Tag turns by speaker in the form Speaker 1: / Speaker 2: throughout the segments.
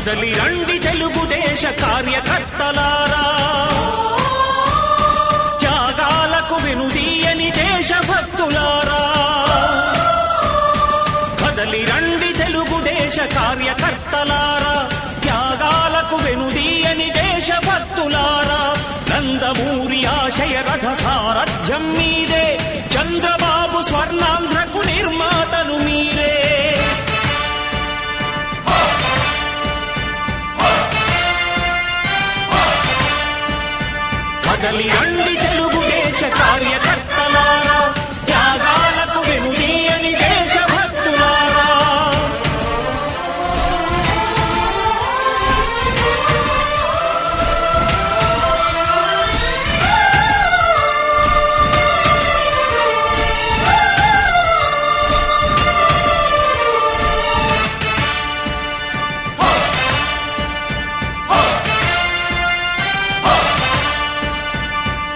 Speaker 1: కదలి రండి తెలుగుదేశ కార్యకర్తలారా, త్యాగాలకు వెనుదీయని దేశభక్తులారా. కదలి రండి తెలుగుదేశ కార్యకర్తలారా, త్యాగాలకు వెనుదీయని దేశభక్తులారా. నందమూరి ఆశయ రథ సారథ్యం మీరే, చంద్రబాబు స్వర్ణాంధ్రకు నిర్మాతలు మీరే. కదలి రండి తెలుగుదేశ కార్యకర్తలారా, త్యాగాలకు వెనుదీయని దేశభక్తులారా.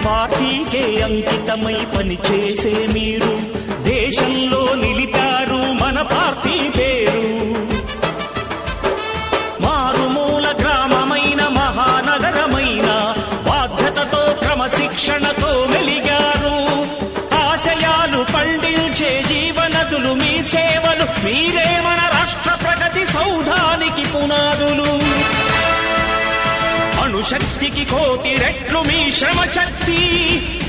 Speaker 1: పార్టీకే అంకితమై పనిచేసే మీరు దేశంలో నిలిపారు మన పార్టీ పేరు. మారుమూల గ్రామమైన మహానగరమైన బాధ్యతతో క్రమశిక్షణతో మెలిగారు. ఆశయాలు పండించే జీవనదులు మీ సేవలు, మీరే మన రాష్ట్ర ప్రగతి సౌధానికి పునాదులు. అణుశక్తికి కోటి రెట్లు మీ శ్రమ శక్తి,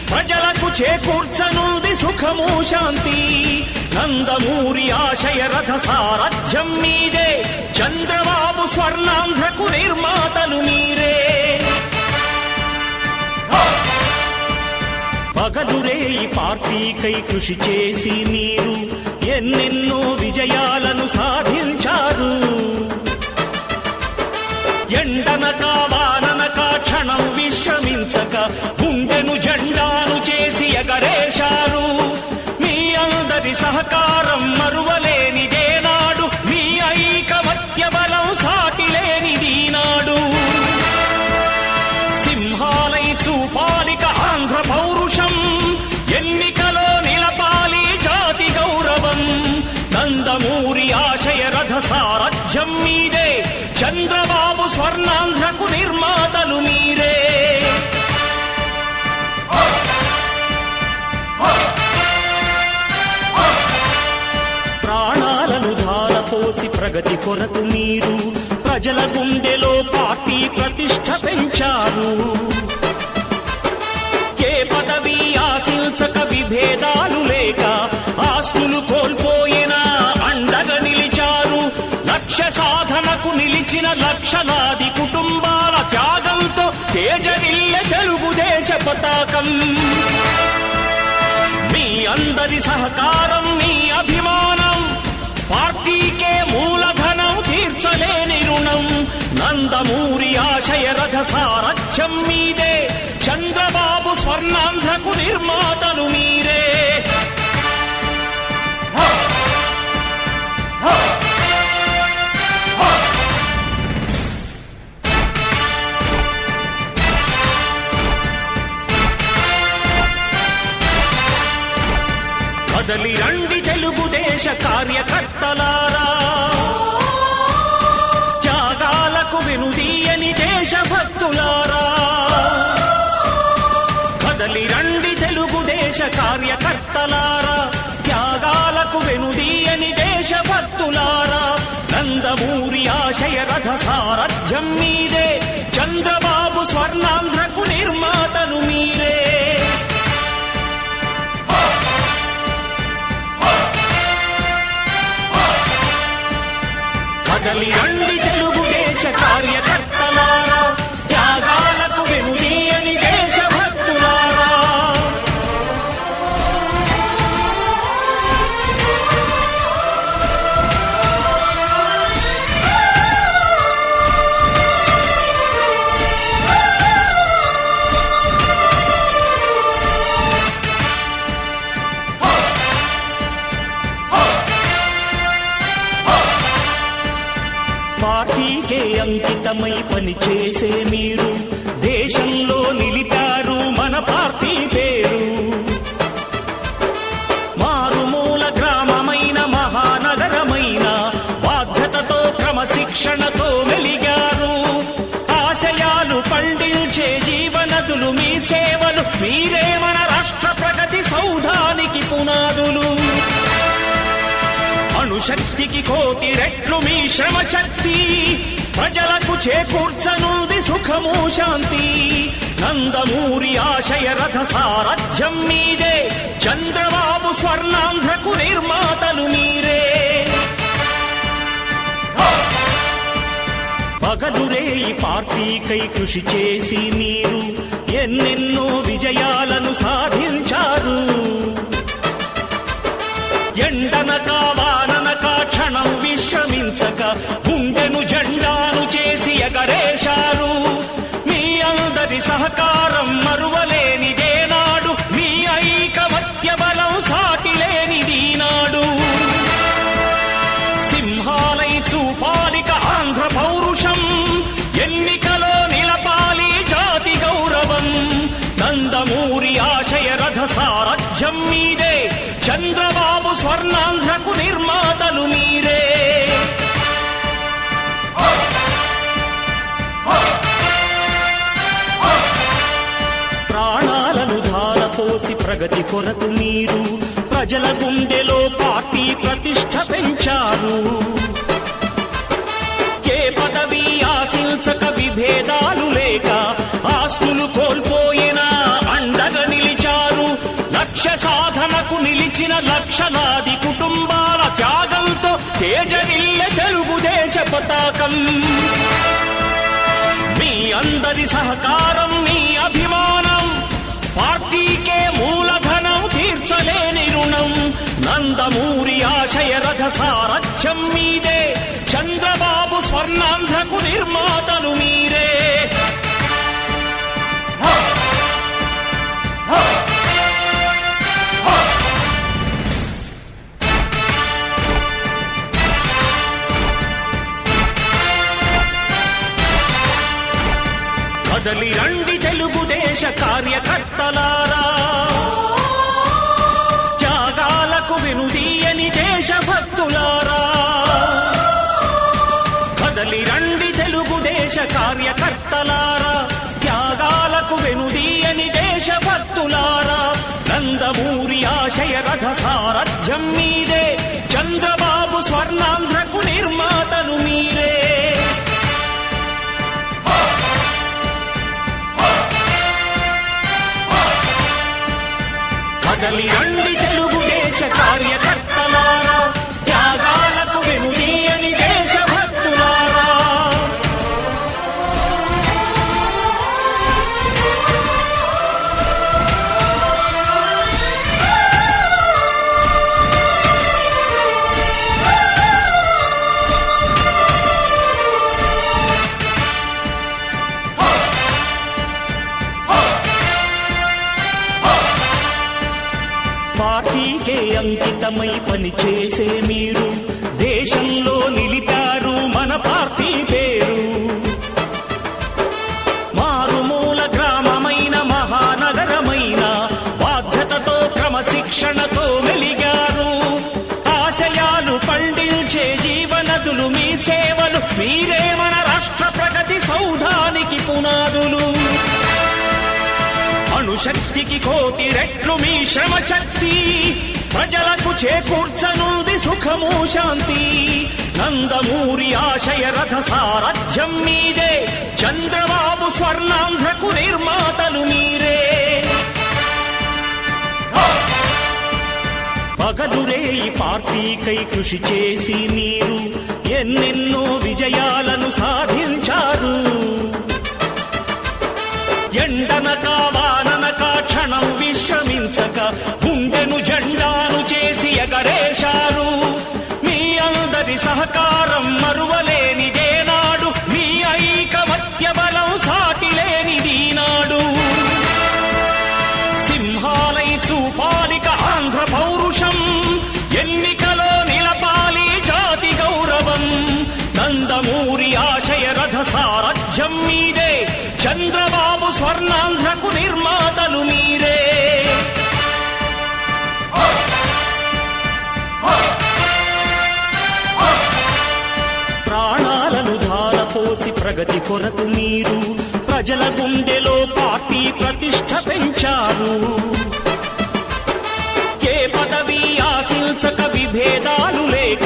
Speaker 1: ప్రజలకు చేకూర్చనుంది సుఖము శాంతి. నందమూరి ఆశయ రథ సారథ్యం మీదే, చంద్రబాబు స్వర్ణాంధ్రకు నిర్మాతలు మీరే. పగలురే ఈ పార్టీకై కృషి చేసి మీరు ఎన్నెన్నో విజయాలను సాధించారు. ఎండనక వాననక క్షణం విశ్రమించక గుండెను జెండాను చేసి ఎగరేశారు. మీ అందరి సహకారం మరువలేనిదేనాడు, మీ ఐకమత్య బలం సాటిలేనిదీనాడు. సింహాలై చూపాలిక ఆంధ్ర పౌరుషం, ఎన్నికలో నిలపాలి జాతి గౌరవం. నందమూరి ఆశయ రథ సారథ్యం మీదే, చంద్రబాబు స్వర్ణాంధ్రకు నిర్మాతలు మీరే. ప్రాణాలను ధారపోసి ప్రగతి కొరకు మీరు ప్రజల గుండెలో పార్టీ ప్రతిష్ఠ పెంచారు. ఏ పదవి ఆశించక విభేదాలు లేక ఆస్తులు కోల్పోయినా అండగా నిలిచారు. లక్ష్య సాధనకు నిలిచిన లక్షలాది కుటుంబాల త్యాగంతో తేజరిల్లె తెలుగుదేశ పతాకం. మీ అందరి సహకారం, మీ అభిమానం, పార్టీకే మూలధనం, తీర్చలేని రుణం. నందమూరి ఆశయ రథ సారథ్యం మీదే, చంద్రబాబు స్వర్ణాంధ్రకు నిర్మాతలు మీరే. కదలి రండి తెలుగుదేశ కార్యకర్తలారా, త్యాగాలకు వెనుదీయని దేశభక్తులారా. కదలి రండి తెలుగుదేశ కార్యకర్తలారా, త్యాగాలకు వెనుదీయని దేశభక్తులారా. నందమూరి ఆశయ రథ సారథ్యం మీదే, చంద్రబాబు స్వర్ణాంధ్రకు నిర్మాతలు మీరే. కదలి రండి తెలుగుదేశ కార్యకర్తలారా, త్యాగాలకు వెనుదీయని దేశభక్తులారా. పార్టీకే అంకితమై పనిచేసే మీరు దేశంలో నిలిపారు మన పార్టీ పేరు. మారుమూల గ్రామమైన మహానగరమైన బాధ్యతతో క్రమశిక్షణతో మెలిగా అణుశక్తికి కోటి రెట్లు మీ శ్రమ శక్తి ప్రజలకు చేకూర్చనుంది సుఖము శాంతి. నందమూరి ఆశయ రథ సారథ్యం మీదే, చంద్రబాబు స్వర్ణాంధ్రకు నిర్మాతలు మీరే. పగలురేయి పార్టీకై కృషి చేసి మీరు ఎన్నెన్నో విజయాలను సాధించారు. ఎండనక వాననక క్షణం విశ్రమించక గుండెను జెండాను చేసి ఎగరేశారు. మీ అందరి సహకారం మరువలేనిదేనాడు, మీ ఐకమత్య బలం సాటిలేనిదీనాడు. సింహాలై చూపాలిక ఆంధ్ర పౌరుషం, ఎన్నికలో నిలపాలి జాతి గౌరవం. నందమూరి ఆశయ రథ సారథ్యం మీదే, చంద్రబాబు స్వర్ణాంధ్రకు నిర్మాతలు మీరే. ప్రాణాలను ధారపోసి ప్రగతి కొరకు మీరు ప్రజల గుండెలో పార్టీ ప్రతిష్ఠ పెంచారు. ఏ పదవి ఆశించక విభేదాలు లేక ఆస్తులు కోల్పోయినా అండగా నిలిచారు. లక్ష్య సాధనకు నిలిచిన లక్షలాది కుటుంబాల త్యాగంతో తేజరిల్లె తెలుగుదేశ పతాకం. మీ అందరి సహకారం, మీ అభిమానం పార్టీకే మూలధనం, తీర్చలేని రుణం. నందమూరి ఆశయ రథ సారథ్యం మీదే, చంద్రబాబు స్వర్ణాంధ్రకు నిర్మాతలు మీరే. కదలి రండి తెలుగుదేశ కార్యకర్తలారా, త్యాగాలకు వెనుదీయని దేశభక్తులారా. కదలి రండి తెలుగుదేశ కార్యకర్తలారా, త్యాగాలకు వెనుదీయని దేశభక్తులారా. నందమూరి ఆశయ రథ సారథ్యం మీదే, చంద్రబాబు స్వర్ణాంధ్రకు నిర్మాతలు మీరే. కదలి రండి తెలుగుదేశ కార్యకర్తలారా, త్యాగాలకు వెనుదీయని దేశభక్తులారా. పార్టీకే అంకితమై పనిచేసే మీరు దేశంలో నిలిపారు మన పార్టీ పేరు. మారుమూల గ్రామమైన మహానగరమైన బాధ్యతతో క్రమశిక్షణతో మెలిగారు. ఆశయాలు పండించే జీవనదులు మీ సేవలు, మీరే మన రాష్ట్ర ప్రగతి సౌధానికి పునాదులు. అణుశక్తికి కోటి రెట్లు మీ శ్రమ శక్తి ప్రజలకు చేకూర్చనుంది సుఖము శాంతి. నందమూరి ఆశయ రథ సారథ్యం మీదే, చంద్రబాబు స్వర్ణాంధ్రకు నిర్మాతలు మీరే. పగలురేయి పార్టీకై కృషి చేసి మీరు ఎన్నెన్నో విజయాలను సాధించారు. ఎండనక వాననక క్షణం విశ్రమించక గుండెను జెండాను చేసి ఎగరేశారు. మీ అందరి సహకారం మరువలేనిదేనాడు, మీ ఐకమత్య బలం సాటిలేనిదీనాడు. సింహాలై చూపాలిక ఆంధ్ర పౌరుషం, ఎన్నికలో నిలపాలి జాతి గౌరవం. నందమూరి ఆశయ రథ సారథ్యం మీదే, చంద్రబాబు స్వర్ణాంధ్రకు నిర్మాతలు మీరే. ప్రాణాలను ధారపోసి ప్రగతి కొరకు మీరు ప్రజల గుండెలో పార్టీ ప్రతిష్ఠ పెంచారు. ఏ పదవి ఆశించక విభేదాలు లేక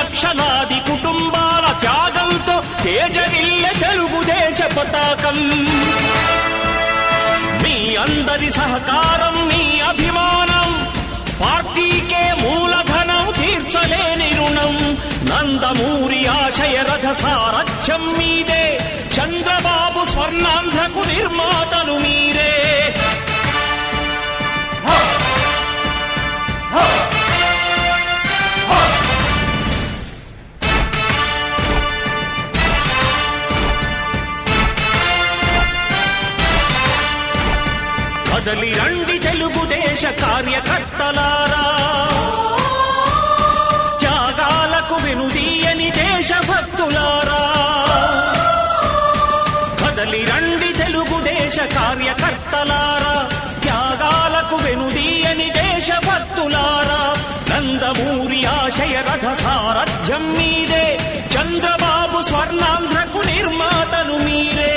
Speaker 1: లక్షలాది కుటుంబాల త్యాగంతో తేజరిల్లె తెలుగుదేశ పతాకం. మీ అందరి సహకారం, మీ అభిమానం పార్టీకే మూలధనం, తీర్చలేని రుణం. నందమూరి ఆశయ రథ సారథ్యం మీదే, చంద్రబాబు స్వర్ణాంధ్రకు నిర్మాతలు మీరే. కదలి రండి తెలుగుదేశ కార్యకర్తలారా, త్యాగాలకు వెనుదీయని దేశభక్తులారా. కదలి రండి తెలుగుదేశ కార్యకర్తలారా, త్యాగాలకు వెనుదీయని దేశభక్తులారా. నందమూరి ఆశయ రథ సారథ్యం మీదే, చంద్రబాబు స్వర్ణాంధ్రకు నిర్మాతలు మీరే.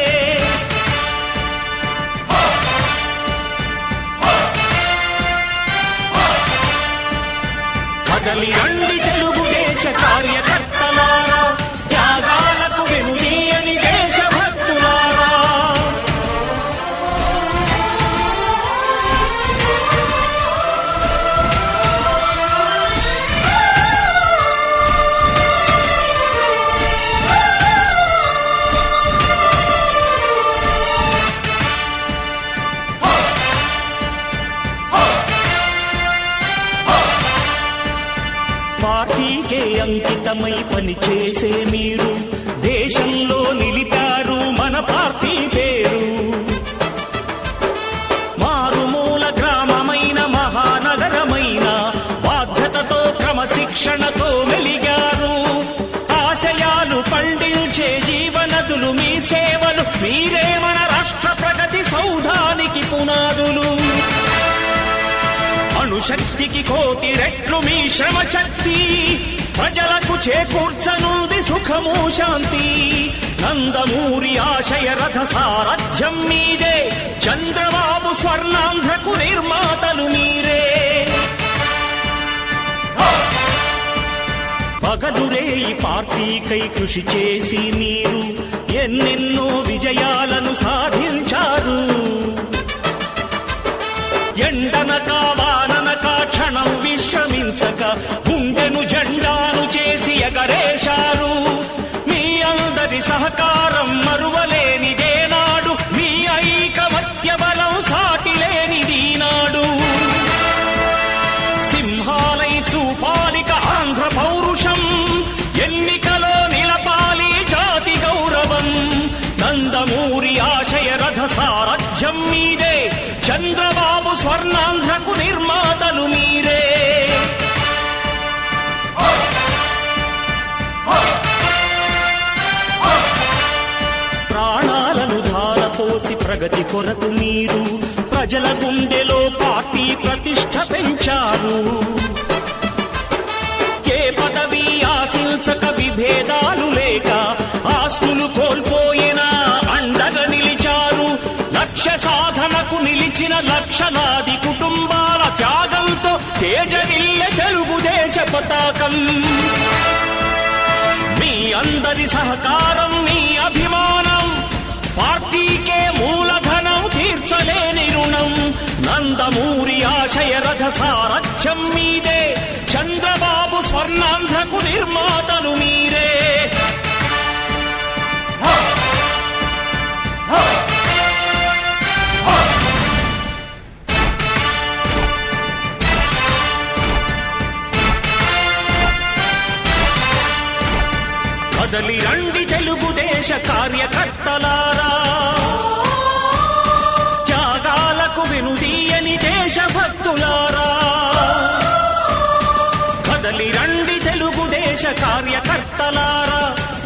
Speaker 1: కదలి రండి తెలుగుదేశ కార్యకర్తలారా, త్యాగాలకు వెనుదీయని దేశభక్తులారా. పార్టీకే అంకితమై పనిచేసే మీరు దేశంలో నిలిపారు మన పార్టీ పేరు. మారుమూల గ్రామమైన మహానగరమైన బాధ్యతతో క్రమశిక్షణతో మెలిగారు. ఆశయాలు పండించే జీవనదులు మీ సేవలు, మీరే మన రాష్ట్ర ప్రగతి సౌధానికి పునాదులు. అణుశక్తికి కోటి రెట్లు మీ శ్రమ శక్తి, ప్రజలకు చేకూర్చనుంది సుఖము శాంతి. నందమూరి ఆశయ రథ సారథ్యం మీదే, చంద్రబాబు స్వర్ణాంధ్రకు నిర్మాతలు మీరే. పగలురే ఈ పార్టీకై కృషి చేసి మీరు ఎన్నెన్నో విజయాలను సాధించారు. ఎండనక వాననక క్షణం విశ్రమించక గుండెను జెండాను చేసి ఎగరేశారు. మీ అందరి సహకారం మరువలేనిదేనాడు, మీ ఐకమత్య బలం సాటిలేనిదీనాడు. సింహాలై చూపాలిక ఆంధ్ర పౌరుషం, ఎన్నికలో నిలపాలి జాతి గౌరవం. నందమూరి ఆశయ రథ సారథ్యం మీదే, చంద్రబాబు స్వర్ణాంధ్రకు నిర్మాతలు మీరే. ప్రాణాలను ధారపోసి ప్రగతి కొరకు మీరు ప్రజల గుండెలో పార్టీ ప్రతిష్ఠ పెంచారు. ఏ పదవి ఆశించక విభేదాలు లేక ఆస్తులు కోల్పోయినా అండగా నిలిచారు. లక్ష్య సాధనకు నిలిచిన లక్షలాది కుటుంబాల త్యాగంతో తేజరిల్లె తెలుగుదేశ పతాకం. మీ అందరి సహకారం, మీ అభిమానం పార్టీకే మూలధనం, తీర్చలేని రుణం. నందమూరి ఆశయ రథ సారథ్యం మీదే, చంద్రబాబు స్వర్ణాంధ్రకు నిర్మాతలు మీరే. కదలి రండి తెలుగుదేశ కార్యకర్తలారా, త్యాగాలకు వెనుదీయని దేశభక్తులారా. కదలి రండి తెలుగుదేశ కార్యకర్తలారా,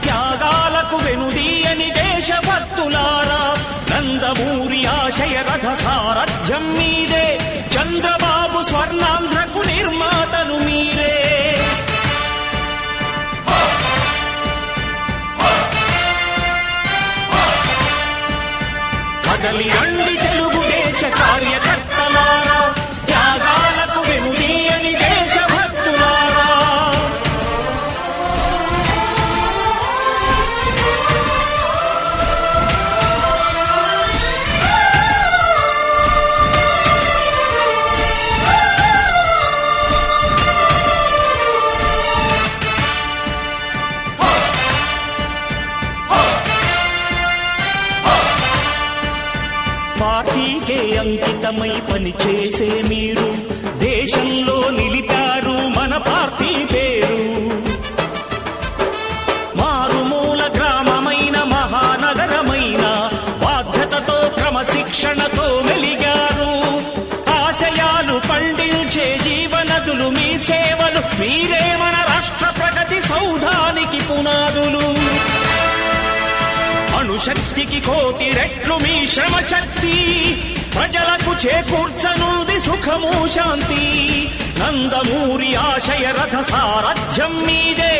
Speaker 1: త్యాగాలకు వెనుదీయని దేశభక్తులారా. నందమూరి ఆశయ రథ సారథ్యం మీదే, చంద్రబాబు స్వర్ణాంధ్రకు నిర్మాతలు మీరే. కదలి రండి తెలుగుదేశ కార్యకర్తలారా, త్యాగాలకు వెనుదీయని దేశభక్తులారా. అంకితమై పనిచేసే మీరు దేశంలో నిలిపారు మన పార్టీ పేరు. మారుమూల గ్రామమైన మహానగరమైన బాధ్యతతో క్రమశిక్షణతో మెలిగారు. ఆశయాలు పండించే జీవనదులు మీ సేవలు, మీరే మన రాష్ట్ర ప్రగతి సౌధానికి పునాదులు. అణుశక్తికి కోటి రెట్లు మీ శ్రమ శక్తి, ప్రజలకు చేకూర్చనుంది సుఖము శాంతి. నందమూరి ఆశయ రథ సారథ్యం మీదే,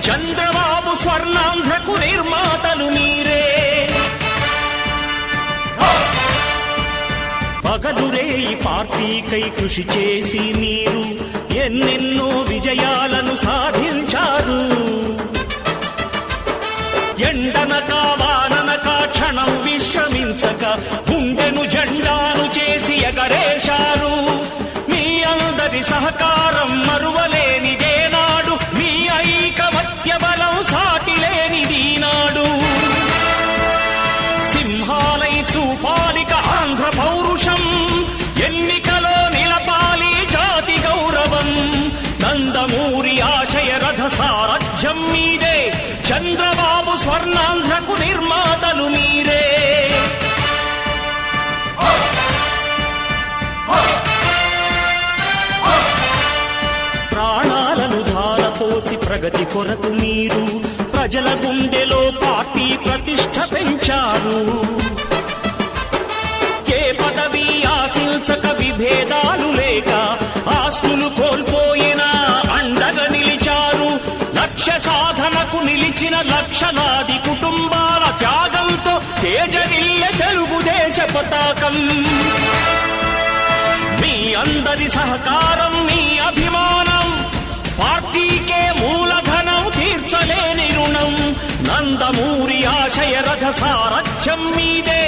Speaker 1: చంద్రబాబు స్వర్ణాంధ్రకు నిర్మాతలు మీరే. పగలురే ఈ పార్టీకై కృషి చేసి మీరు ఎన్నెన్నో విజయాలను సాధించారు. ఎండనక వాననక క్షణం విశ్రమించక గుండెను జెండాను చేసి ఎగరేశారు. మీ అందరి సహకారం మరువలేనిదేనాడు, మీ ఐకమత్య బలం సాటిలేనిదీనాడు. సింహాలై చూపాలిక ఆంధ్ర పౌరుషం, ఎన్నికలో నిలపాలి జాతి గౌరవం. నందమూరి ఆశయ రథ సారథ్యం మీదే, చంద్రబాబు స్వర్ణాంధ్రకు నిర్మాతలు మీరే. ప్రాణాలను ధారపోసి ప్రగతి కొరకు మీరు ప్రజల గుండెలో పార్టీ ప్రతిష్ఠ పెంచారు. ఏ పదవి ఆశించక విభేదాలు లేక ఆస్తులు కోల్పోయినా అండగా నిలిచారు. లక్ష్య సాధనకు నిలిచిన లక్షలాది కుటుంబాల త్యాగంతో తేజరిల్లె తెలుగుదేశ పతాకం. మీ అందరి సహకారం, మీ అభిమానం పార్టీకే మూలధనం, తీర్చలేని రుణం. నందమూరి ఆశయ రథ సారథ్యం మీదే,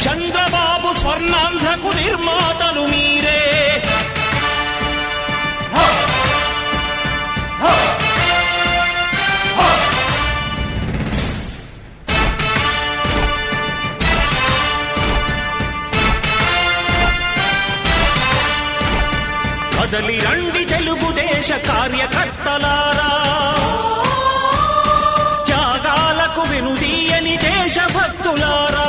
Speaker 1: చంద్రబాబు స్వర్ణాంధ్రకు నిర్మాతలు మీరే. కదలి రండి తెలుగుదేశ కార్యకర్తలారా, త్యాగాలకు వెనుదీయని దేశభక్తులారా.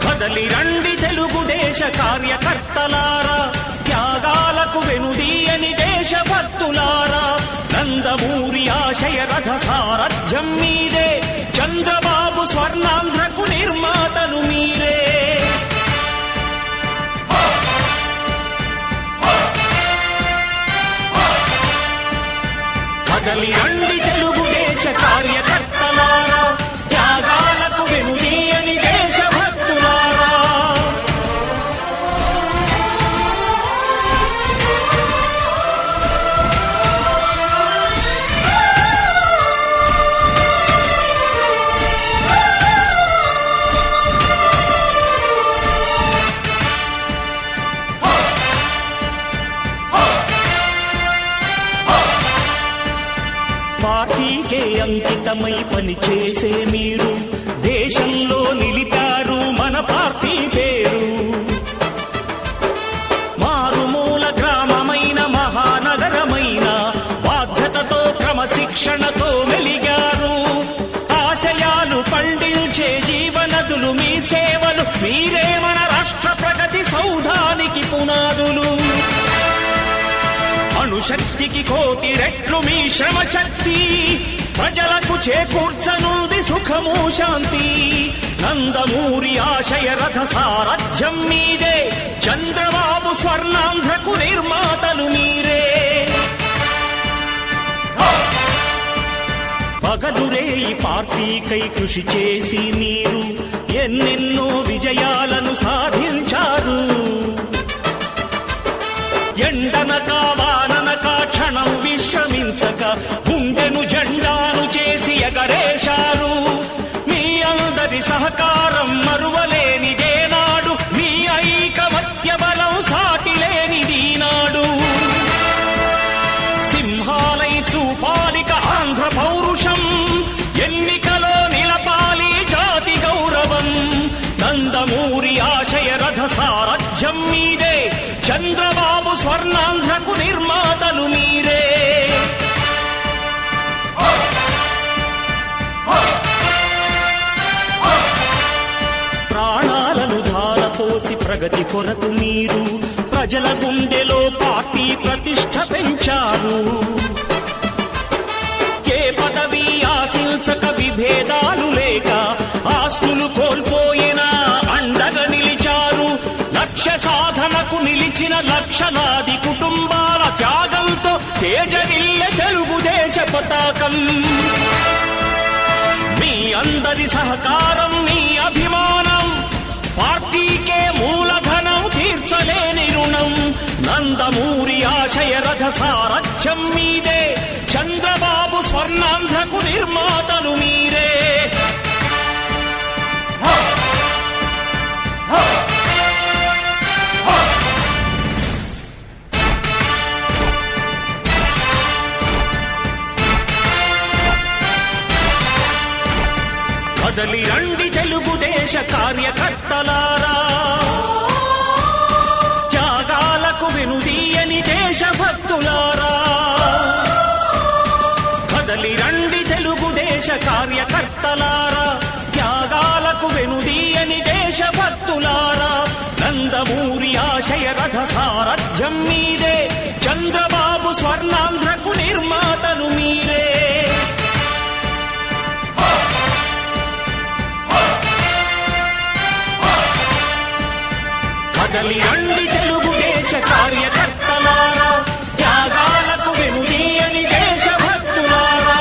Speaker 1: కదలి రండి తెలుగుదేశ కార్యకర్తలారా, త్యాగాలకు వెనుదీయని దేశభక్తులారా. నందమూరి ఆశయ రథ సారథ్యం మీదే, చంద్రబాబు స్వర్ణాంధ్రకు నిర్మాతలు మీరే. కదలి రండి తెలుగుదేశ కార్యకర్తలారా, త్యాగాలకు వెనుదీయని దేశభక్తులారా. పార్టీకే అంకితమై పనిచేసే మీరు దేశంలో నిలిపారు మన పార్టీ పేరు. మారుమూల గ్రామమైన మహానగరమైన బాధ్యతతో క్రమశిక్షణతో మెలిగారు. ఆశయాలు పండించే జీవనదులు మీ సేవలు, మీరే మన రాష్ట్ర ప్రగతి సౌధానికి పునాదులు. అణుశక్తికి కోటి రెట్లు మీ శ్రమ శక్తి, ప్రజలకు చేకూర్చనుంది సుఖము శాంతి. నందమూరి ఆశయ రథ సారథ్యం మీదే, చంద్రబాబు స్వర్ణాంధ్రకు నిర్మాతలు మీరే. పగలురే ఈ పార్టీకై కృషి చేసి మీరు ఎన్నెన్నో విజయాలను సాధించారు. ఎండనక వాననక క్షణం విశ్రమించక గుండెను జెండాను చేసి ఎగరేశారు. మీ అందరి సహకారం మరువలేనిదేనాడు, మీ ఐకమత్య బలం సాటిలేనిదీనాడు. సింహాలై చూపాలిక ఆంధ్ర పౌరుషం, ఎన్నికలో నిలపాలి జాతి గౌరవం. నందమూరి ఆశయ ప్రగతి కొరకు మీరు ప్రజల గుండెలో పార్టీ ప్రతిష్ఠ పెంచారు. ఏ పదవి ఆశించక విభేదాలు లేక ఆస్తులు కోల్పోయినా అండగా నిలిచారు. లక్ష్య సాధనకు నిలిచిన లక్షలాది కుటుంబాల త్యాగంతో తేజరిల్లె తెలుగుదేశ పతాకం. మీ అందరి సహకారం, మీ అభిమానం పార్టీకే మూలధనం, తీర్చలేని రుణం. నందమూరి ఆశయ రథ సారథ్యం మీదే, చంద్రబాబు స్వర్ణాంధ్రకు నిర్మాతలు మీరే. కదలి రండి తెలుగుదేశ కార్యకర్తలారా, త్యాగాలకు వెనుదీయని దేశభక్తులారా. కదలి రండి తెలుగుదేశ కార్యకర్తలారా, త్యాగాలకు వెనుదీయని దేశభక్తులారా. నందమూరి ఆశయ రథ సారథ్యం మీదే, చంద్రబాబు స్వర్ణాంధ్రకు నిర్మాతలు మీరే. కదలి రండి తెలుగుదేశ కార్యకర్తలారా, త్యాగాలకు వెనుదీయని దేశభక్తులారా.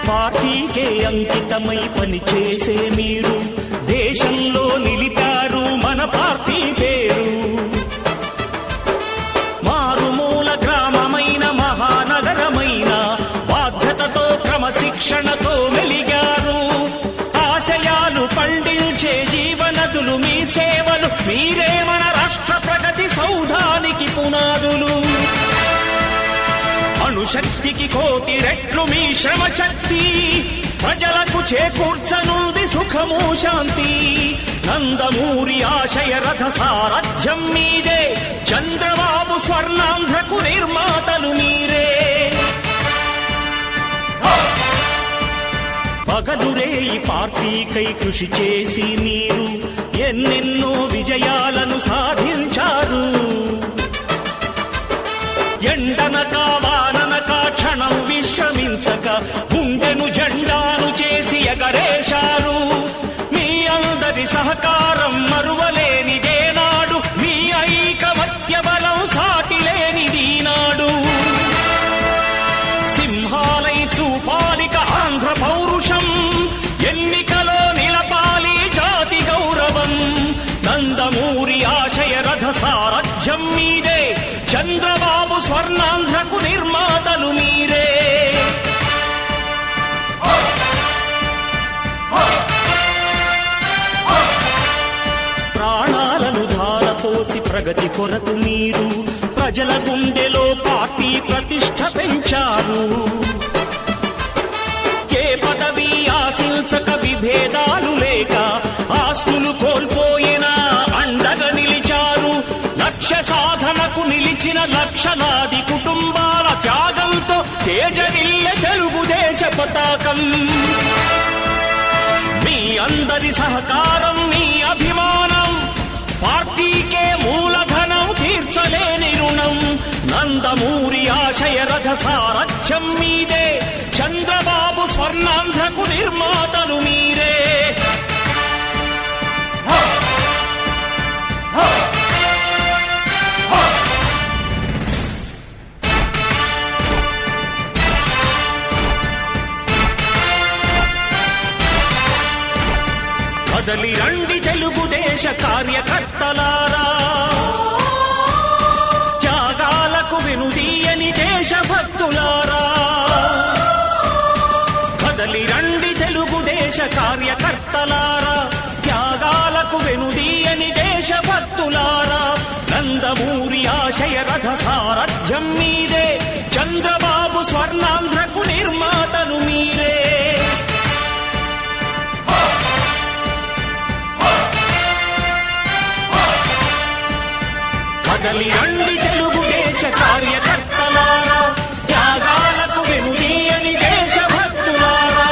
Speaker 1: పార్టీకే అంకితమై పనిచేసే మీరు దేశంలో నిలిపారు మన పార్టీ పేరు. మారుమూల గ్రామమైన మహానగరమైన బాధ్యతతో క్రమశిక్షణతో మెలిగారు. ఆశయాలు పండించే జీవనదులు మీ సేవలు, మీరే మన రాష్ట్ర ప్రగతి సౌధానికి పునాదులు. అణుశక్తికి కోటి రెట్లు మీ శ్రమ శక్తి, ప్రజలకు చేకూర్చనుంది సుఖము శాంతి. నందమూరి ఆశయ రథ సారథ్యం మీదే, చంద్రబాబు స్వర్ణాంధ్రకు నిర్మాతలు మీరే. పగలురే ఈ పార్టీకై కృషి చేసి మీరు ఎన్నెన్నో విజయాలను సాధించారు. ఎండనక వాననక క్షణం విశ్రమించక గుండెను జెండాను చేసి ఎగరేశారు. మీ అందరి సహకారం మరువలేనిదేనాడు, మీ ఐకమత్య బలం సాటిలేనిదీనాడు. సింహాలై చూపాలిక ఆంధ్ర పౌరుషం, ఎన్నికలో నిలపాలి జాతి గౌరవం. నందమూరి ఆశయ రథ సారథ్యం మీదే, చంద్రబాబు స్వర్ణాంధ్రకు నిర్మాతలు మీరే. ప్రాణాలను ధారపోసి ప్రగతి కొరకు మీరు ప్రజల గుండెలో పార్టీ ప్రతిష్ఠ పెంచారు. ఏ పదవి ఆశించక విభేదాలు లేక ఆస్తులు కోల్పోయినా అండగా నిలిచారు. లక్ష్య సాధనకు నిలిచిన లక్షలాది కుటుంబాల త్యాగంతో తేజరిల్లె తెలుగుదేశ పతాకం. మీ అందరి సహకారం, మీ అభిమానం పార్టీకే మూలధనం, తీర్చలేని రుణం. నందమూరి ఆశయ రథ సారథ్యం మీదే, చంద్రబాబు స్వర్ణాంధ్రకు నిర్మాతలు మీరే. కదలి రండి తెలుగుదేశ కార్యకర్తలారా, త్యాగాలకు వెనుదీయని దేశభక్తులారా. కదలి రండి తెలుగుదేశ కార్యకర్తలారా, త్యాగాలకు వెనుదీయని దేశభక్తులారా. నందమూరి ఆశయ రథ సారథ్యం మీదే, చంద్ర చంద్రబాబు స్వర్ణాంధ్రకు నిర్మాతలు మీరే. కదలి రండి తెలుగుదేశ కార్యకర్తలారా, త్యాగాలకు వెనుదీయని దేశభక్తులారా.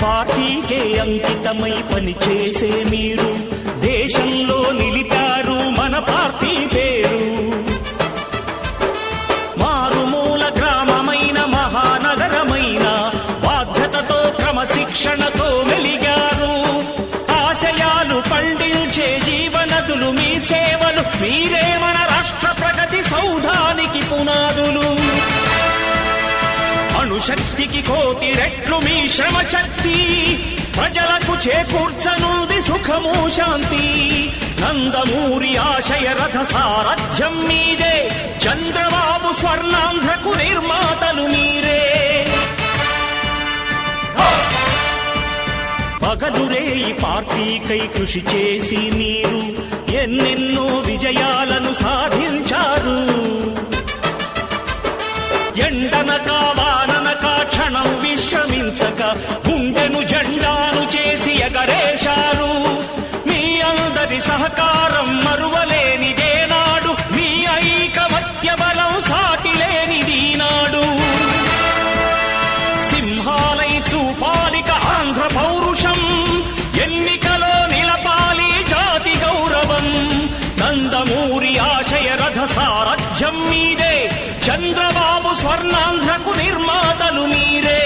Speaker 1: పార్టీకే అంకితమై పనిచేసే మీరు దేశంలో నిలిపారు మన పార్టీ పేరు. మారుమూల గ్రామమైన మహానగరమైన బాధ్యతతో క్రమశిక్షణతో మెలిగారు. ఆశయాలు పండించే జీవనదులు మీ సేవలు, మీరే మన రాష్ట్ర ప్రగతి సౌధానికి పునాదులు. అణుశక్తికి కోటి రెట్లు మీ శ్రమ శక్తి, ప్రజలకు చేకూర్చనుంది సుఖము శాంతి. నందమూరి ఆశయ రథ సారథ్యం మీదే, చంద్రబాబు స్వర్ణాంధ్రకు నిర్మాతలు మీరే. పగలురే ఈ పార్టీకై కృషి చేసి మీరు ఎన్నెన్నో విజయాలను సాధించారు. ఎండనక వాననక క్షణం విశ్రమించక గుండెను జెండాను చేసి ఎగరేశారు. మీ అందరి సహకారం మరువలేనిదేనాడు, మీ ఐకమత్య బలం సాటిలేనిదీనాడు. సింహాలై చూపాలిక ఆంధ్ర పౌరుషం, ఎన్నికలో నిలపాలి జాతి గౌరవం. నందమూరి ఆశయ రథ సారథ్యం మీదే, చంద్రబాబు స్వర్ణాంధ్రకు నిర్మాతలు మీరే.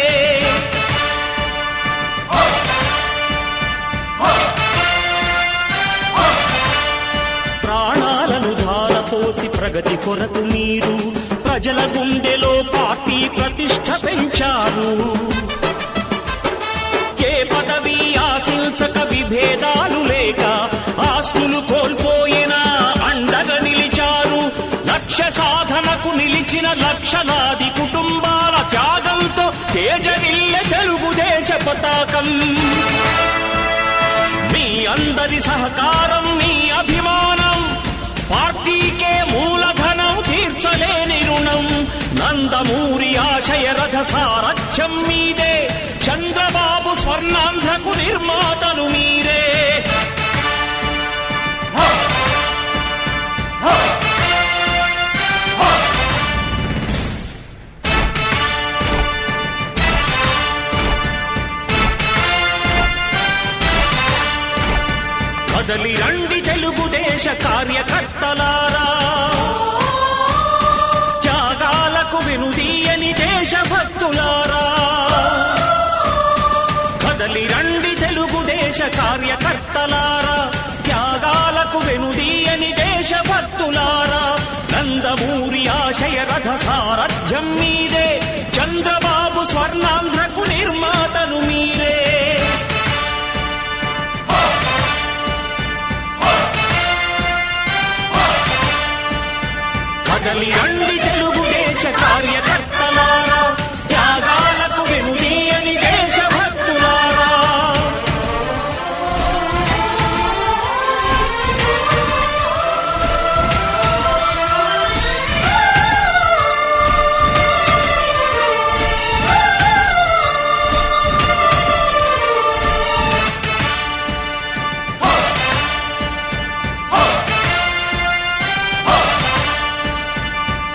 Speaker 1: ప్రాణాలను ధారపోసి ప్రగతి కొరకు మీరు ప్రజల గుండెలో పార్టీ ప్రతిష్ఠ పెంచారు. ఏ పదవి ఆశించక విభేదాలు లేక ఆస్తులు కోల్పోయినా అండగా నిలిచారు. లక్ష్య సాధనకు నిలిచిన లక్షలాది కుటుంబాల త్యాగంతో తేజరిల్లె తెలుగుదేశ పతాకం. మీ అందరి సహకారం, మీ అభిమానం, పార్టీకే మూలధనం, తీర్చలేని రుణం. నందమూరి ఆశయ రథ సారథ్యం మీదే, చంద్రబాబు స్వర్ణాంధ్రకు నిర్మాతలు మీరే. కదలి రండి తెలుగుదేశ కార్యకర్తలారా, త్యాగాలకు వెనుదీయని దేశభక్తులారా. కదలి రండి తెలుగుదేశ కార్యకర్తలారా, త్యాగాలకు వెనుదీయని దేశభక్తులారా. నందమూరి ఆశయ రథ సారథ్యం మీదే, చంద్రబాబు స్వర్ణాంధ్రకు నిర్మాతలు మీరే. కదలి రండి తెలుగుదేశ కార్యకర్తలారా, త్యాగాలకు వెనుదీయని దేశభక్తులారా.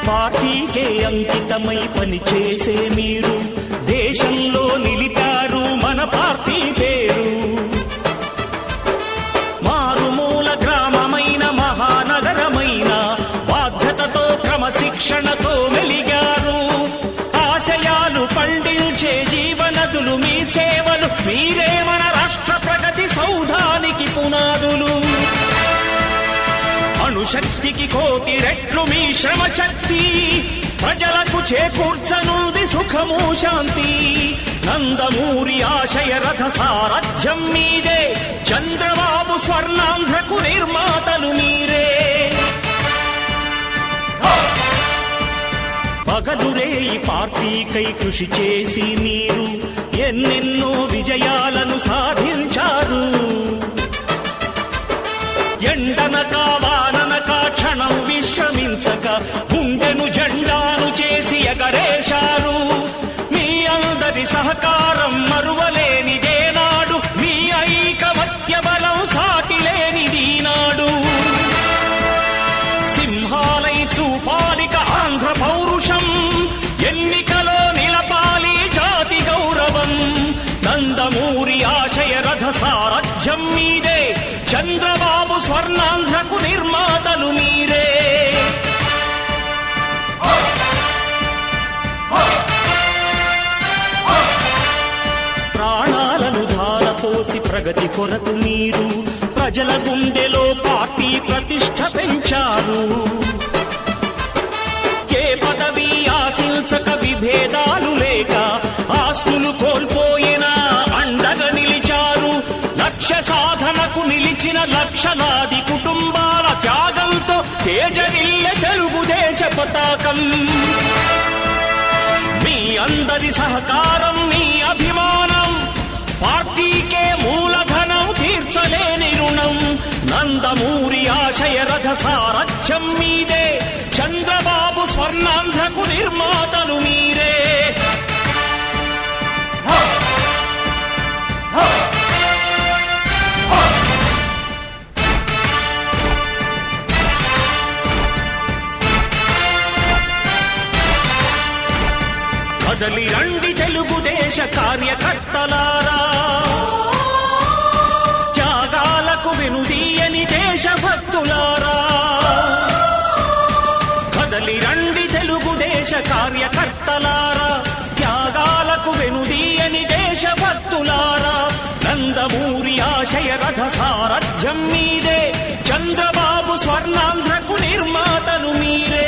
Speaker 1: పార్టీకే అంకితమై పనిచేసే మీరు దేశంలో నిలిపారు మన పార్టీ పేరు. మారుమూల గ్రామమైన మహానగరమైన బాధ్యతతో క్రమశిక్షణతో మెలిగారు. ఆశయాలు పండించే జీవనదులు మీ సేవలు, మీరే మన రాష్ట్ర ప్రగతి సౌధానికి పునాదులు. అణుశక్తికి కోటి రెట్లు మీ శ్రమ శక్తి, ప్రజలకు చేకూర్చనుంది సుఖము శాంతి. నందమూరి ఆశయ రథ సారథ్యం మీదే, చంద్రబాబు స్వర్ణాంధ్రకు నిర్మాతలు మీరే. పగలురే ఈ పార్టీకై కృషి చేసి మీరు ఎన్నెన్నో విజయాలను సాధించారు. ఎండనక వాననక క్షణం విశ్రమించక గుండెను జెండాను చేసి ఎగరేశారు. మీ అందరి సహకారం మరువలేనిదేనాడు, మీ ఐకమత్య బలం సాటిలేనిదీనాడు. సింహాలై చూపాలిక ఆంధ్ర పౌరుషం, ఎన్నికలో నిలపాలి జాతి గౌరవం. నందమూరి ఆశయ రథ సారథ్యం మీదే, చంద్రబాబు స్వర్ణాంధ్రకు నిర్మాతలు మీరే. ప్రాణాలను ధారపోసి ప్రగతి కొరకు మీరు ప్రజల గుండెలో పార్టీ ప్రతిష్ఠ పెంచారు. ఏ పదవి ఆశించక విభేదాలు లేక ఆస్తులు కోల్పోయినా అండగా నిలిచారు. లక్ష్య సాధనకు నిలిచిన లక్షలాది కుటుంబాల త్యాగంతో తేజరిల్లె తెలుగుదేశ పతాకం. మీ అందరి సహకారం, మీ అభిమానం పార్టీకే మూలధనం, తీర్చలేని రుణం. నందమూరి ఆశయ రథ సారథ్యం మీదే, చంద్రబాబు స్వర్ణాంధ్రకు నిర్మాతలు మీరే. కదలి రండి తెలుగుదేశ కార్యకర్తలారా, త్యాగాలకు వెనుదీయని దేశభక్తులారా. కదలి రండి తెలుగుదేశ కార్యకర్తలారా, త్యాగాలకు వెనుదీయని దేశభక్తులారా. నందమూరి ఆశయ రథ సారథ్యం మీదే, చంద్రబాబు స్వర్ణాంధ్రకు నిర్మాతలు మీరే.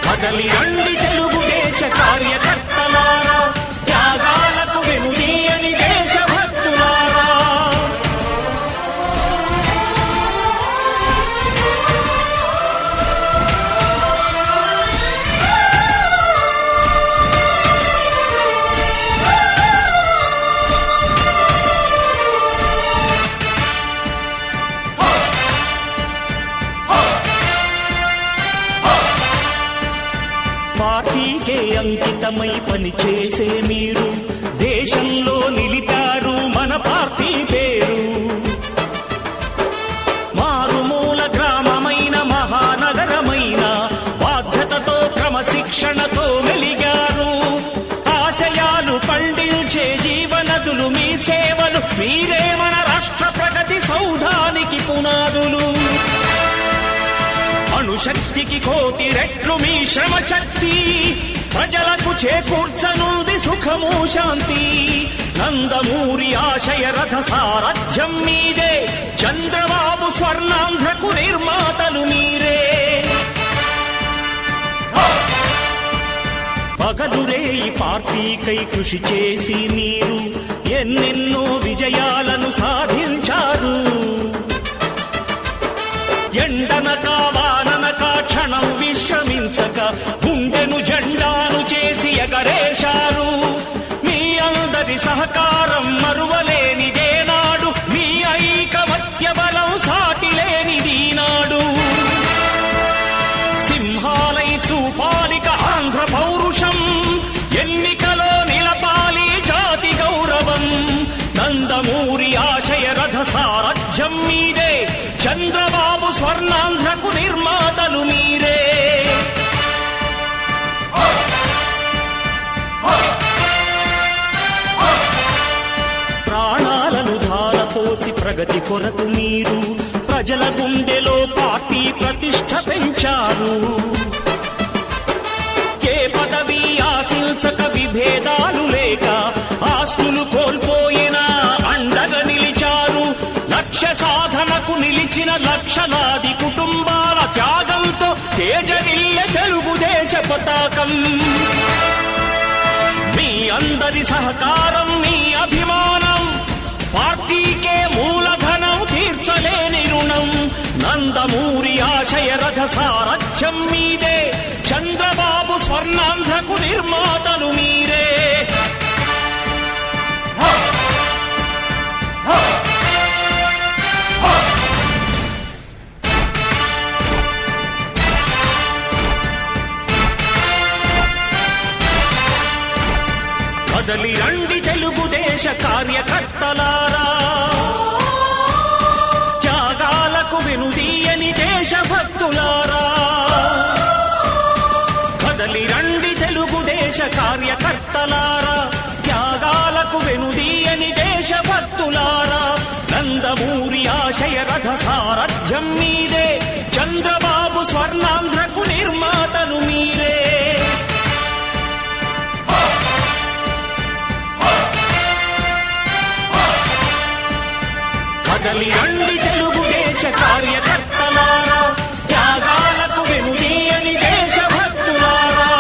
Speaker 1: కదలి రండి తెలుగుదేశ కార్యకర్తలారా, త్యాగాలకు వెనుదీయని దేశభక్తులారా. పార్టీకే అంకితమై పనిచేసే మీరు దేశంలో నిలిపారు మన పార్టీ పేరు. మారుమూల గ్రామమైన మహానగరమైన బాధ్యతతో క్రమశిక్షణతో మెలిగారు. ఆశయాలు పండించే జీవనదులు మీ సేవలు, మీరే మన రాష్ట్ర ప్రగతి సౌధానికి పునాదులు. అణుశక్తికి కోటి రెట్లు మీ శ్రమ శక్తి, ప్రజలకు చేకూర్చనుంది సుఖము శాంతి. నందమూరి ఆశయ రథ సారథ్యం మీదే, చంద్రబాబు స్వర్ణాంధ్రకు నిర్మాతలు మీరే. పగలురే ఈ పార్టీకై కృషి చేసి మీరు ఎన్నెన్నో విజయాలను సాధించారు. ఎండనక వాననక క్షణం విశ్రమించక గుండెను జెండాను చేసి ఎగరేశారు. మీ అందరి సహకారం మరువలేనిదేనాడు, మీ ఐకమత్య బలం సాటిలేనిదీనాడు. సింహాలై చూపాలిక ఆంధ్ర పౌరుషం, ఎన్నికలో నిలపాలి జాతి గౌరవం. నందమూరి ఆశయ రథ సారథ్యం మీదే, చంద్రబాబు స్వర్ణాంధ్రకు నిర్మాతలు మీరే. ప్రాణాలను ధారపోసి ప్రగతి కొరకు మీరు ప్రజల గుండెలో పార్టీ ప్రతిష్ఠ పెంచారు. ఏ పదవి ఆశించక విభేదాలు లేక ఆస్తులు కోల్పోయినా అండగా నిలిచారు. నిలిచిన లక్షలాది కుటుంబాల త్యాగంతో తేజరిల్లె తెలుగుదేశ పతాకం. మీ అందరి సహకారం, మీ అభిమానం పార్టీకే మూలధనం, తీర్చలేని రుణం. నందమూరి ఆశయ రథ సారథ్యం మీదే, చంద్రబాబు స్వర్ణాంధ్రకు నిర్మాతలు మీరే. కదలి రండి తెలుగుదేశ కార్యకర్తలారా, త్యాగాలకు వెనుదీయని దేశభక్తులారా. కదలి రండి తెలుగుదేశ కార్యకర్తలారా, త్యాగాలకు వెనుదీయని దేశభక్తులారా. నందమూరి ఆశయ రథ సారథ్యం మీదే, చంద్రబాబు స్వర్ణాంధ్రకు నిర్మాతలు మీరే. కదలి రండి తెలుగుదేశ కార్యకర్తలారా, త్యాగాలకు వెనుదీయని దేశభక్తులారా.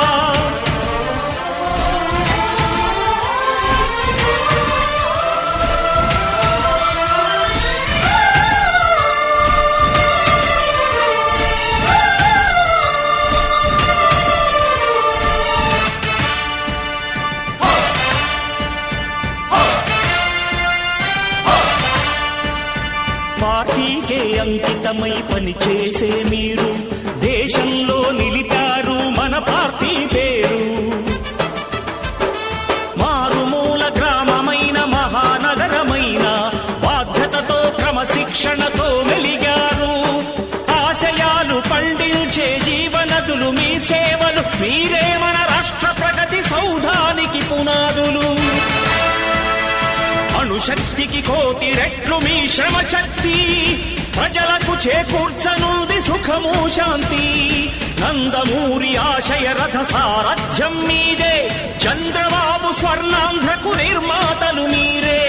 Speaker 1: పార్టీకే అంకితమై పనిచేసే మీరు దేశంలో నిలిపారు మన పార్టీ పేరు. మారుమూల గ్రామమైన మహానగరమైన బాధ్యతతో క్రమశిక్షణతో మెలిగారు. ఆశయాలు పండించే జీవనదులు మీ సేవలు, మీరే మన రాష్ట్ర ప్రగతి సౌధానికి పునాదులు. అణుశక్తికి కోటి రెట్లు మీ శ్రమ శక్తి, ప్రజలకు చేకూర్చనుంది సుఖము శాంతి. నందమూరి ఆశయ రథ సారథ్యం మీదే, చంద్రబాబు స్వర్ణాంధ్రకు నిర్మాతలు మీరే.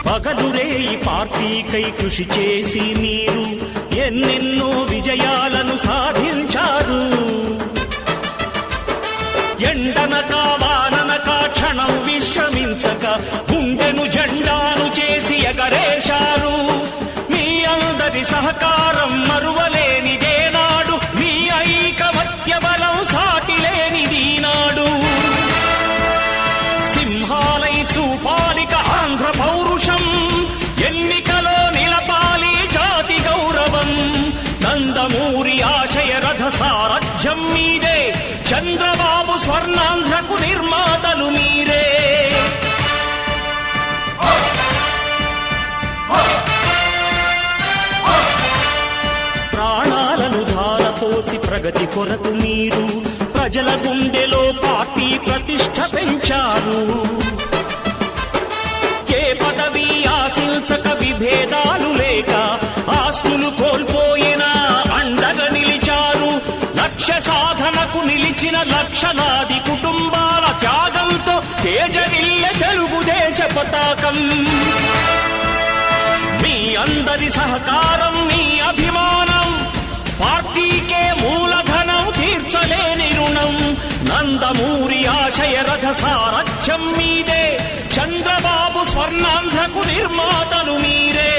Speaker 1: పగలురే ఈ పార్టీకై కృషి చేసి మీరు ఎన్నెన్నో విజయాలను సాధించారు. ఎండనక వాననక క్షణం విశ్రమించక గుండెను జెండాను చేసి ఎగరేశారు. మీ అందరి సహకారం మరువలేనిదేనాడు, మీ ఐకమత్య బలం సాటిలేనిదీనాడు. సింహాలై చూపాలిక ఆంధ్ర పౌరుషం, ఎన్నికలో నిలపాలి జాతి గౌరవం. నందమూరి ఆశయ రథ సారథ్యం మీదే, చంద్రబాబు స్వర్ణాంధ్రకు నిర్మాతలు మీరే. ప్రాణాలను ధారపోసి ప్రగతి కొరకు మీరు ప్రజల గుండెలో పార్టీ ప్రతిష్ఠ పెంచారు. ఏ పదవి ఆశించక విభేదాలు లేక ఆస్తులు కోల్పోయినా అండగా నిలిచారు. లక్ష్య సాధనకు నిలిచిన లక్షలాది కుటుంబాల త్యాగంతో తేజరిల్లె తెలుగుదేశ పతాకం. మీ అందరి సహకారం, మీ అభిమానం పార్టీకే మూలధనం, తీర్చలేని రుణం. నందమూరి ఆశయ రథ సారథ్యం మీదే, చంద్రబాబు స్వర్ణాంధ్రకు నిర్మాతలు మీరే.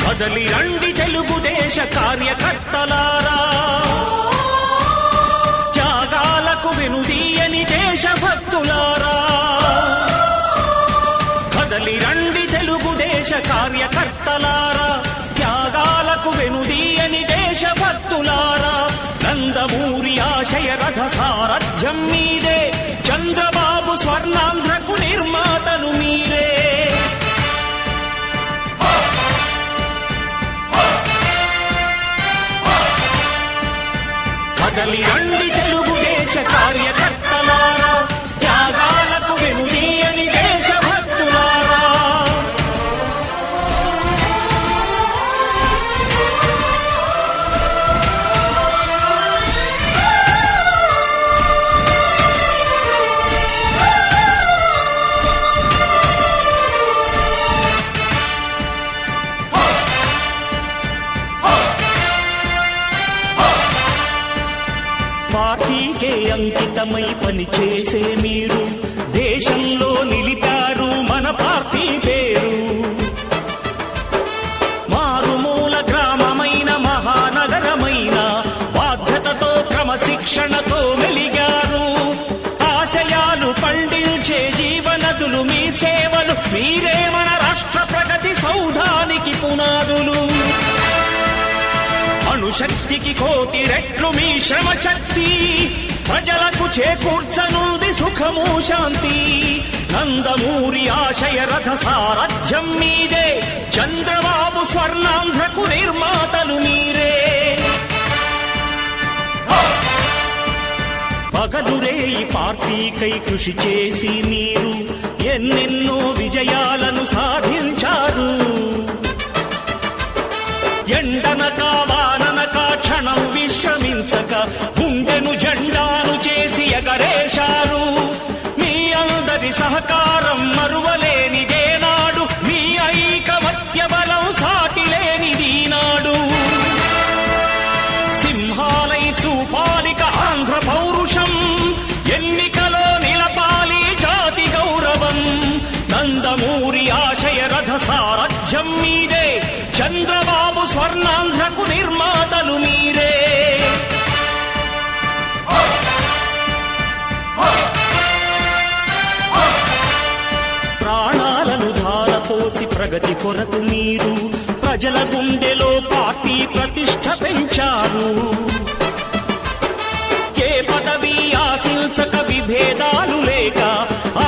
Speaker 1: కదలి రండి తెలుగుదేశ కార్యకర్తలారా, త్యాగాలకు వెనుదీయని దేశభక్తులారా. కదలి రండి తెలుగుదేశ కార్యకర్తలారా, త్యాగాలకు వెనుదీయని దేశభక్తులారా. నందమూరి ఆశయ రథ సారథ్యం మీదే, చంద్రబాబు స్వర్ణాంధ్రకు నిర్మాతలు మీరే. కదలి రండి తెలుగుదేశ కార్యకర్తలారా, త్యాగాలకు వెనుదీయని దేశభక్తులారా. పార్టీకే అంకితమై పనిచేసే మీరు దేశంలో నిలిపారు మన పార్టీ పేరు. మారుమూల గ్రామమైన మహానగరమైన బాధ్యతతో క్రమశిక్షణతో మెలిగారు. ఆశయాలు పండించే జీవనదులు మీ సేవలు, మీరే మన రాష్ట్ర ప్రగతి సౌధానికి పునాదులు. అణుశక్తికి కోటి రెట్లు మీ శ్రమ శక్తి, ప్రజలకు చేకూర్చనుంది సుఖము శాంతి. నందమూరి ఆశయ రథ సారథ్యం మీదే, చంద్రబాబు స్వర్ణాంధ్రకు నిర్మాతలు మీరే. పగలురే ఈ పార్టీకై కృషి చేసి మీరు ఎన్నెన్నో విజయాలను సాధించారు. ఎండనక వాననక క్షణం విశ్రమించక గుండెను జెండాను చేసి ఎగరేశారు. మీ అందరి సహకారం మరువలేనిదేనాడు, మీ ఐకమత్య బలం సాటిలేనిదీనాడు. సింహాలై చూపాలిక ఆంధ్ర పౌరుషం, ఎన్నికలో నిలపాలి జాతి గౌరవం. నందమూరి ఆశయ రథ సారథ్యం మీదే, చంద్రబాబు స్వర్ణాంధ్రకు నిర్మాతలు మీరే. ప్రాణాలను ధారపోసి ప్రగతి కొరకు మీరు ప్రజల గుండెలో పార్టీ ప్రతిష్ఠ పెంచారు. ఏ పదవి ఆశించక విభేదాలు లేక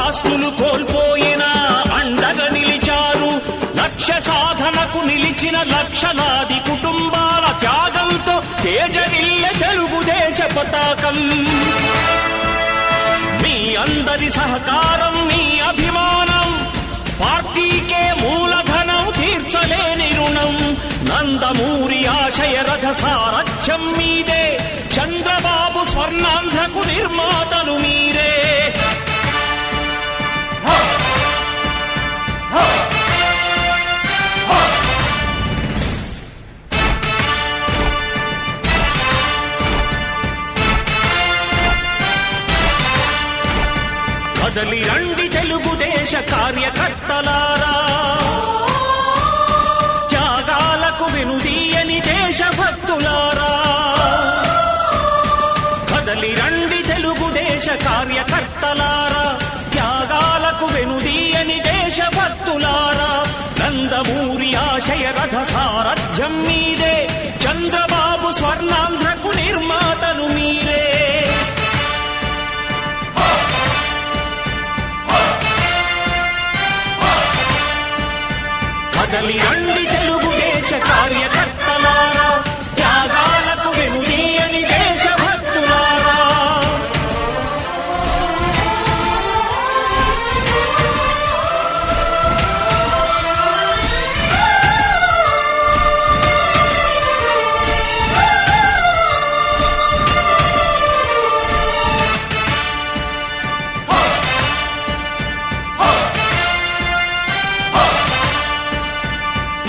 Speaker 1: ఆస్తులు కోల్పోయినా అండగా నిలిచారు. లక్ష్య సాధనకు నిలిచిన లక్షలాది కుటుంబాల త్యాగంతో తేజరిల్లె తెలుగుదేశ పతాకం. మీ అందరి సహకారం, మీ అభిమానం, పార్టీకే మూలధనం, తీర్చలేని రుణం. నందమూరి ఆశయ రథ సారథ్యం మీదే, చంద్రబాబు స్వర్ణాంధ్రకు నిర్మాతలు మీరే. కదలి రండి తెలుగుదేశ కార్యకర్తలారా, త్యాగాలకు వెనుదీయని దేశభక్తులారా. కదలి రండి తెలుగుదేశ కార్యకర్తలారా, త్యాగాలకు వెనుదీయని దేశభక్తులారా. నందమూరి ఆశయ రథ సారథ్యం మీదే, చంద్రబాబు స్వర్ణాంధ్రకు నిర్మాతలు మీరే. కదలి రండి తెలుగుదేశ కార్యకర్తలారా, త్యాగాలకు వెనుదీయని దేశభక్తులారా.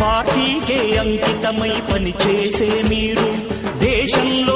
Speaker 1: పార్టీకే అంకితమై పనిచేసే మీరు దేశంలో